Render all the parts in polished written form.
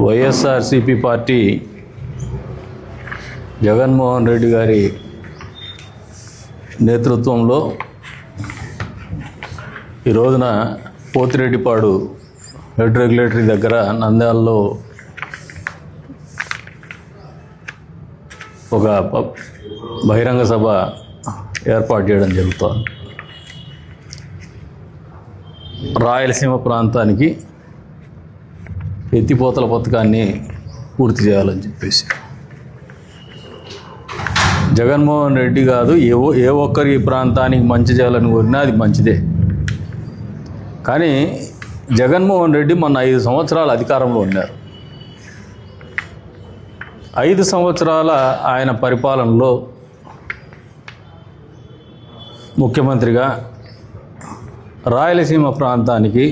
YSRCP party Jaganmohan Reddy గారి నేతృత్వంలో ఈ రోజున పోతిరెడ్డిపాడు హెడ్ రెగ్యులేటరీ దగ్గర నంద్యాలలో ఒక బహిరంగ సభ ఏర్పాటు చేయడం జరుగుతోంది. రాయలసీమ ప్రాంతానికి ఎత్తిపోతల పథకాన్ని పూర్తి చేయాలని చెప్పేసి జగన్మోహన్ రెడ్డి కాదు ఏ ఒక్కరి ప్రాంతానికి మంచి చేయాలని కోరినా అది మంచిదే. కానీ జగన్మోహన్ రెడ్డి మొన్న 5 సంవత్సరాల అధికారంలో ఉన్నారు. 5 సంవత్సరాల ఆయన పరిపాలనలో ముఖ్యమంత్రిగా రాయలసీమ ప్రాంతానికి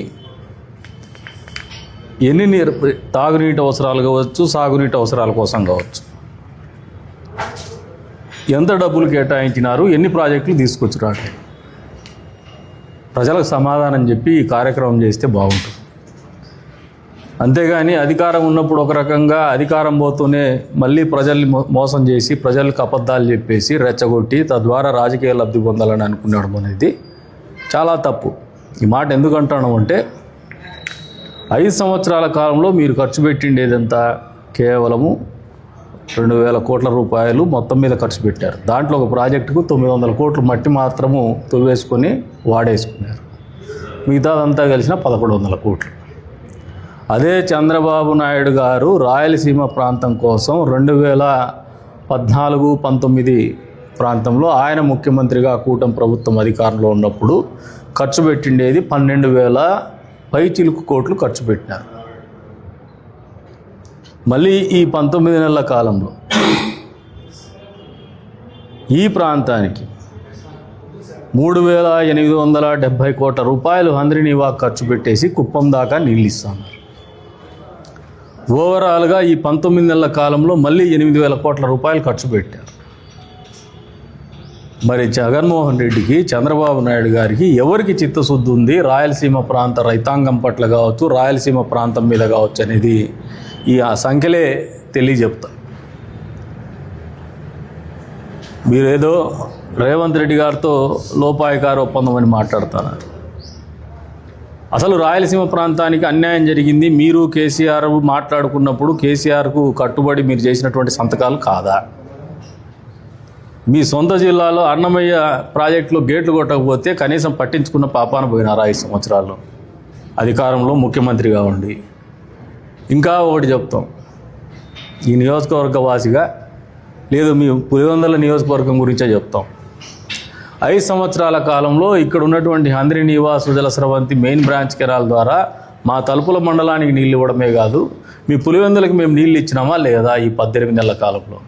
ఎన్ని తాగునీటి అవసరాలు కావచ్చు, సాగునీటి అవసరాల కోసం కావచ్చు, ఎంత డబ్బులు కేటాయించినారు, ఎన్ని ప్రాజెక్టులు తీసుకొచ్చినారు, ప్రజలకు సమాధానం చెప్పి ఈ కార్యక్రమం చేస్తే బాగుంటుంది. అంతేగాని అధికారం ఉన్నప్పుడు ఒక రకంగా, అధికారం పోతూనే మళ్ళీ ప్రజల్ని మోసం చేసి ప్రజలకు అబద్ధాలు చెప్పేసి రెచ్చగొట్టి తద్వారా రాజకీయ లబ్ధి పొందాలని అనుకునడం అనేది చాలా తప్పు. ఈ మాట ఎందుకు అంటాను అంటే 5 సంవత్సరాల కాలంలో మీరు ఖర్చు పెట్టిండేదంతా కేవలము 2,000 కోట్ల రూపాయలు మొత్తం మీద ఖర్చు పెట్టారు. దాంట్లో ఒక ప్రాజెక్టుకు 900 కోట్లు మట్టి మాత్రము తవ్వేసుకొని వాడేసుకున్నారు. మిగతాదంతా కలిసిన 1,100 కోట్లు. అదే చంద్రబాబు నాయుడు గారు రాయలసీమ ప్రాంతం కోసం 2014-19 ప్రాంతంలో ఆయన ముఖ్యమంత్రిగా కూటమి ప్రభుత్వం అధికారంలో ఉన్నప్పుడు ఖర్చు పెట్టిండేది 12,000 పైచిలుకు కోట్లు ఖర్చు పెట్టినారు. మళ్ళీ ఈ 19 నెలల కాలంలో ఈ ప్రాంతానికి 3,870 కోట్ల రూపాయలు హంద్రీనీవా ఖర్చు పెట్టేసి కుప్పం దాకా నీళ్ళు ఇస్తున్నారు. ఓవరాల్గా ఈ 19 నెలల కాలంలో మళ్ళీ 8,000 కోట్ల రూపాయలు ఖర్చు పెట్టారు. మరి జగన్మోహన్ రెడ్డికి, చంద్రబాబు నాయుడు గారికి ఎవరికి చిత్తశుద్ధి ఉంది రాయలసీమ ప్రాంత రైతాంగం పట్ల కావచ్చు, రాయలసీమ ప్రాంతం మీద కావచ్చు అనేది ఈ సంఖ్యలే తెలియజెప్తారు. మీరేదో రేవంత్ రెడ్డి గారితో లోపాయకార ఒప్పందం అని మాట్లాడుతున్నారు. అసలు రాయలసీమ ప్రాంతానికి అన్యాయం జరిగింది మీరు కేసీఆర్ మాట్లాడుకున్నప్పుడు కేసీఆర్కు కట్టుబడి మీరు చేసినటువంటి సంతకాలు కాదా? మీ సొంత జిల్లాలో అన్నమయ్య ప్రాజెక్టులో గేట్లు కొట్టకపోతే కనీసం పట్టించుకున్న పాపాన పోయినారు 5 సంవత్సరాల్లో అధికారంలో ముఖ్యమంత్రిగా ఉండి. ఇంకా ఒకటి చెప్తాం, ఈ నియోజకవర్గ వాసిగా లేదు మీ పులివెందుల నియోజకవర్గం గురించే చెప్తాం. 5 సంవత్సరాల కాలంలో ఇక్కడ ఉన్నటువంటి Handrineeva, Sujala Sravanthi main branch canal ద్వారా మా తలుపుల మండలానికి నీళ్ళు ఇవ్వడమే కాదు, మీ పులివెందులకు మేము నీళ్ళు ఇచ్చినామా లేదా ఈ 18 నెలల కాలంలో?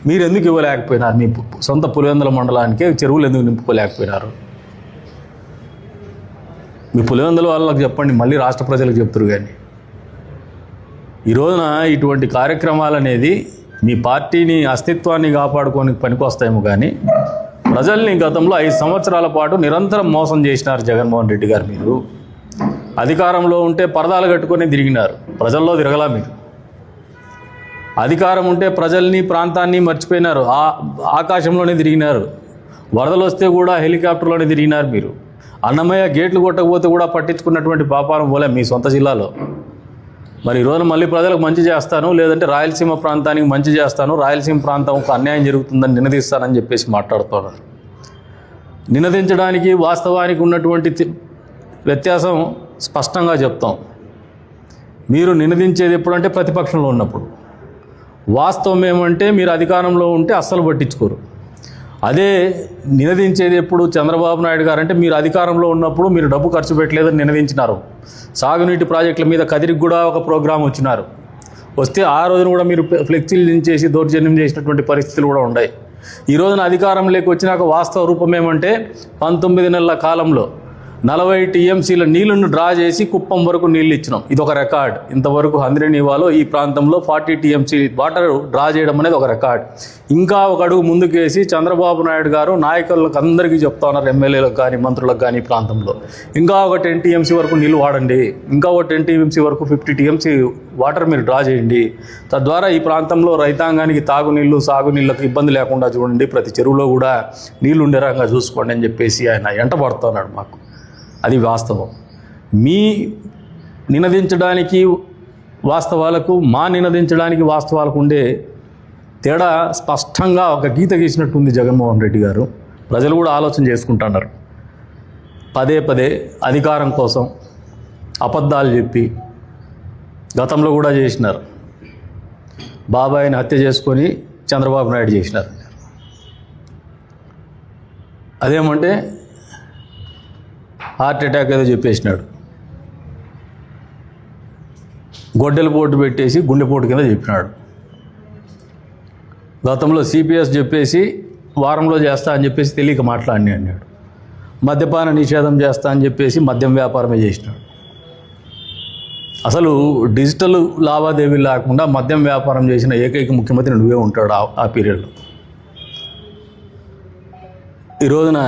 మీరు ఎందుకు ఇవ్వలేకపోయినారు? మీ సొంత పులివెందుల మండలానికే చెరువులు ఎందుకు నింపుకోలేకపోయినారు? మీ పులివెందుల వాళ్ళకి చెప్పండి, మళ్ళీ రాష్ట్ర ప్రజలకు చెప్తారు. కానీ ఈ రోజున ఇటువంటి కార్యక్రమాలు అనేది మీ పార్టీని అస్తిత్వాన్ని కాపాడుకోనికి పనికొస్తాయేమో, కానీ ప్రజల్ని గతంలో 5 సంవత్సరాల పాటు నిరంతరం మోసం చేసినారు జగన్మోహన్ రెడ్డి గారు. మీరు అధికారంలో ఉంటే పరదాలు కట్టుకొని తిరిగినారు, ప్రజల్లో తిరగలా. మీరు అధికారం ఉంటే ప్రజల్ని, ప్రాంతాన్ని మర్చిపోయినారు, ఆకాశంలోనే తిరిగినారు. వరదలు వస్తే కూడా హెలికాప్టర్లోనే తిరిగినారు. మీరు అన్నమయ్య గేట్లు కొట్టకపోతే కూడా పట్టించుకున్నటువంటి పాపాలను పోలే మీ సొంత జిల్లాలో. మరి ఈరోజు మళ్ళీ ప్రజలకు మంచి చేస్తాను, లేదంటే రాయలసీమ ప్రాంతానికి మంచి చేస్తాను, రాయలసీమ ప్రాంతంకు అన్యాయం జరుగుతుందని నినదిస్తానని చెప్పేసి మాట్లాడుతున్నారు. నినదించడానికి వాస్తవానికి ఉన్నటువంటి వ్యత్యాసం స్పష్టంగా చెప్తాం. మీరు నినదించేది ఎప్పుడంటే ప్రతిపక్షంలో ఉన్నప్పుడు, వాస్తవం ఏమంటే మీరు అధికారంలో ఉంటే అస్సలు పట్టించుకోరు. అదే నినదించేది ఎప్పుడు చంద్రబాబు నాయుడు గారు అంటే మీరు అధికారంలో ఉన్నప్పుడు మీరు డబ్బు ఖర్చు పెట్టలేదని నినదించినారు. సాగునీటి ప్రాజెక్టుల మీద కదిరికి కూడా ఒక ప్రోగ్రాం వచ్చినారు. వస్తే ఆ రోజున కూడా మీరు ఫ్లెక్సీలు దించేసి దౌర్జన్యం చేసినటువంటి పరిస్థితులు కూడా ఉన్నాయి. ఈ రోజున అధికారంలోకి వచ్చినాక వాస్తవ రూపం ఏమంటే 19 నెలల కాలంలో 40 టీఎంసీల నీళ్లను డ్రా చేసి కుప్పం వరకు నీళ్ళు ఇచ్చినాం. ఇది ఒక రికార్డ్. ఇంతవరకు హంద్రీనీవాలో ఈ ప్రాంతంలో 40 టీఎంసీ వాటర్ డ్రా చేయడం అనేది ఒక రికార్డ్. ఇంకా ఒక అడుగు ముందుకేసి చంద్రబాబు నాయుడు గారు నాయకులకు అందరికీ చెప్తా ఉన్నారు, ఎమ్మెల్యేలకు కానీ మంత్రులకు కానీ ఈ ప్రాంతంలో ఇంకా ఒక 10 టీఎంసీ వరకు నీళ్ళు వాడండి, ఇంకా ఒక 10 టీఎంసీ వరకు 50 టీఎంసీ వాటర్ మీరు డ్రా చేయండి. తద్వారా ఈ ప్రాంతంలో రైతాంగానికి తాగునీళ్ళు సాగునీళ్ళకు ఇబ్బంది లేకుండా చూడండి, ప్రతి చెరువులో కూడా నీళ్లు ఉండే రకంగా చూసుకోండి అని చెప్పేసి ఆయన ఎంట పడుతున్నాడు మాకు. అది వాస్తవం. మీ నినదించడానికి వాస్తవాలకు, మా నినదించడానికి వాస్తవాలకు ఉండే తేడా స్పష్టంగా ఒక గీత గీసినట్టుంది జగన్మోహన్ రెడ్డి గారు. ప్రజలు కూడా ఆలోచన చేసుకుంటున్నారు. పదే పదే అధికారం కోసం అబద్ధాలు చెప్పి గతంలో కూడా చేసినారు. బాబాయిని హత్య చేసుకొని చంద్రబాబు నాయుడు చేసినారు. అదేమంటే హార్ట్ అటాక్ ఏదో చెప్పేసినాడు, గొడ్డెల పోటు పెట్టేసి గుండెపోటు కింద చెప్పినాడు. గతంలో సిపిఎస్ చెప్పేసి వారంలో చేస్తా అని చెప్పేసి తెలియక మాట్లాడి అన్నాడు. మద్యపాన నిషేధం చేస్తా అని చెప్పేసి మద్యం వ్యాపారమే చేసినాడు. అసలు డిజిటల్ లావాదేవీలు లేకుండా మద్యం వ్యాపారం చేసిన ఏకైక ముఖ్యమంత్రి నువ్వే ఉంటాడు ఆ పీరియడ్లో. ఈ రోజున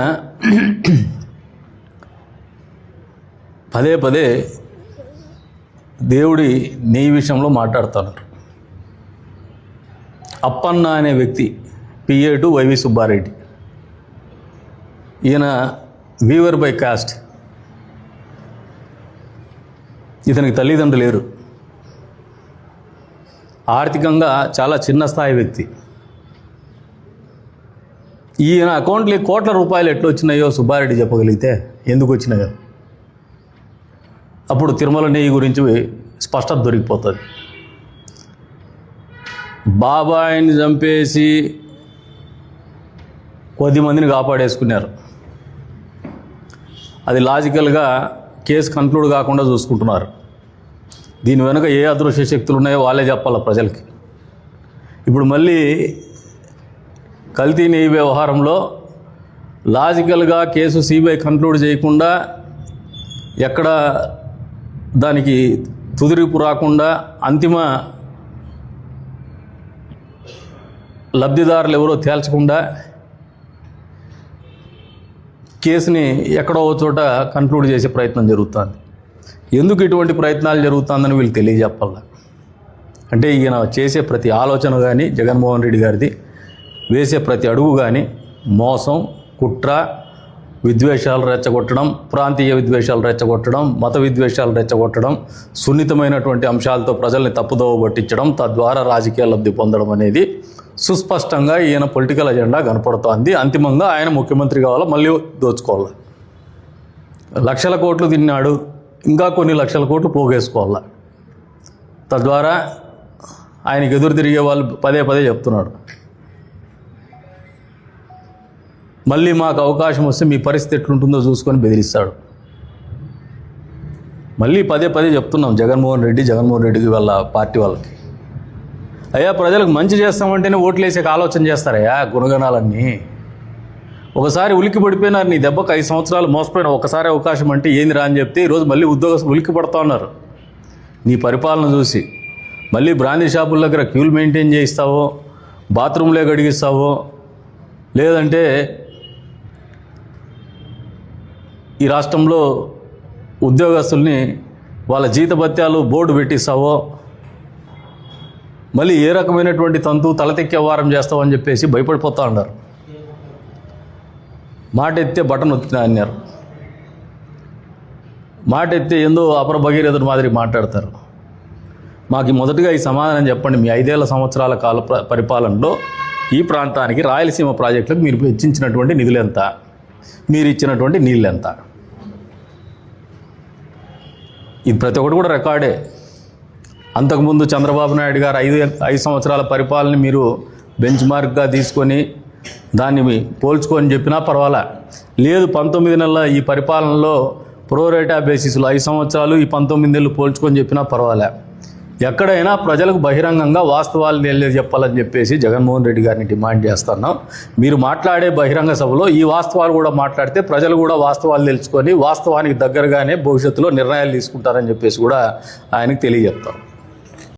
పదే పదే దేవుడి నీ విషయంలో మాట్లాడుతున్నారు. అప్పన్న అనే వ్యక్తి PA to వైవి సుబ్బారెడ్డి, ఈయన వీవర్ బై కాస్ట్. ఇతనికి తల్లిదండ్రులు లేరు. ఆర్థికంగా చాలా చిన్న స్థాయి వ్యక్తి. ఈయన అకౌంట్లో కోట్ల రూపాయలు ఎట్లా వచ్చినాయో సుబ్బారెడ్డి చెప్పగలిగితే ఎందుకు వచ్చినాయో అప్పుడు తిరుమల నెయ్యి గురించి స్పష్టత దొరికిపోతుంది. బాబాయిని చంపేసి కొద్దిమందిని కాపాడేసుకున్నారు. అది లాజికల్గా కేసు కంక్లూడ్ కాకుండా చూసుకుంటున్నారు. దీని వెనుక ఏ అదృశ్య శక్తులు ఉన్నాయో వాళ్ళే చెప్పాలి ప్రజలకి. ఇప్పుడు మళ్ళీ కల్తీ నెయ్యి వ్యవహారంలో లాజికల్గా కేసు సిబిఐ కంక్లూడ్ చేయకుండా, ఎక్కడ దానికి తుదిరిపు రాకుండా, అంతిమ లబ్ధిదారులు ఎవరో తేల్చకుండా కేసుని ఎక్కడో చోట కంక్లూడ్ చేసే ప్రయత్నం జరుగుతుంది. ఎందుకు ఇటువంటి ప్రయత్నాలు జరుగుతుందని వీళ్ళు తెలియజెప్పాలి. అంటే ఈయన చేసే ప్రతి ఆలోచన కానీ, జగన్మోహన్ రెడ్డి గారిది వేసే ప్రతి అడుగు కానీ మోసం, కుట్ర, విద్వేషాలు రెచ్చగొట్టడం, ప్రాంతీయ విద్వేషాలు రెచ్చగొట్టడం, మత విద్వేషాలు రెచ్చగొట్టడం, సున్నితమైనటువంటి అంశాలతో ప్రజల్ని తప్పుదోవ పట్టించడం, తద్వారా రాజకీయ లబ్ధి పొందడం అనేది సుస్పష్టంగా ఈయన పొలిటికల్ అజెండా కనపడుతోంది. అంతిమంగా ఆయన ముఖ్యమంత్రి కావాలా, మళ్ళీ దోచుకోవాలా. లక్షల కోట్లు తిన్నాడు, ఇంకా కొన్ని లక్షల కోట్లు పోగేసుకోవాలా. తద్వారా ఆయనకు ఎదురు తిరిగే వాళ్ళు పదే పదే చెప్తున్నాడు, మళ్ళీ మాకు అవకాశం వస్తే మీ పరిస్థితి ఎట్లుంటుందో చూసుకొని బెదిరిస్తాడు. మళ్ళీ పదే పదే చెప్తున్నాం జగన్మోహన్ రెడ్డికి వాళ్ళ పార్టీ వాళ్ళకి, అయ్యా ప్రజలకు మంచి చేస్తామంటేనే ఓట్లు వేసే ఆలోచన చేస్తారయ్యా గుణగణాలన్నీ. ఒకసారి ఉలిక్కి పడిపోయినారు, నీ దెబ్బకు 5 సంవత్సరాలు మోసపోయిన ఒకసారి అవకాశం అంటే ఏంది రా అని చెప్తే ఈరోజు మళ్ళీ ఉద్యోగస్తులు ఉలిక్కి పడుతూ ఉన్నారు నీ పరిపాలన చూసి. మళ్ళీ బ్రాందీ షాపుల దగ్గర క్యూలు మెయింటైన్ చేయిస్తావో, బాత్రూంలే గడిగిస్తావో, లేదంటే ఈ రాష్ట్రంలో ఉద్యోగస్తుల్ని వాళ్ళ జీతభత్యాలు బోర్డు పెట్టిస్తావో, మళ్ళీ ఏ రకమైనటువంటి తంతు తలతెక్కే వారం చేస్తావని చెప్పేసి భయపడిపోతూ ఉన్నారు. మాట ఎత్తే బటన్ ఒత్తినా అన్నారు. మాట ఎత్తే ఏందో అపర భగీరథుడు మాదిరి మాట్లాడతారు. మాకు మొదటగా ఈ సమాధానం చెప్పండి, మీ 5 సంవత్సరాల కాల పరిపాలనలో ఈ ప్రాంతానికి రాయలసీమ ప్రాజెక్టులకు మీరు వెచ్చించినటువంటి నిధులు ఎంత, మీరు ఇచ్చినటువంటి నీళ్ళు ఎంత? ఇది ప్రతి ఒక్కటి కూడా రికార్డే. అంతకుముందు చంద్రబాబు నాయుడు గారు 5 సంవత్సరాల పరిపాలన మీరు బెంచ్ మార్క్గా తీసుకొని దాన్ని పోల్చుకొని చెప్పినా పర్వాలా. లేదు 19 నెలల ఈ పరిపాలనలో ప్రోరేటా బేసిస్లో 5 సంవత్సరాలు ఈ 19 నెలలు పోల్చుకొని చెప్పినా పర్వాలే. ఎక్కడైనా ప్రజలకు బహిరంగంగా వాస్తవాలు చెప్పాలని చెప్పేసి జగన్మోహన్ రెడ్డి గారిని డిమాండ్ చేస్తున్నాం. మీరు మాట్లాడే బహిరంగ సభలో ఈ వాస్తవాలు కూడా మాట్లాడితే ప్రజలు కూడా వాస్తవాలు తెలుసుకొని వాస్తవానికి దగ్గరగానే భవిష్యత్తులో నిర్ణయాలు తీసుకుంటారని చెప్పేసి కూడా ఆయనకు తెలియజెప్తాం.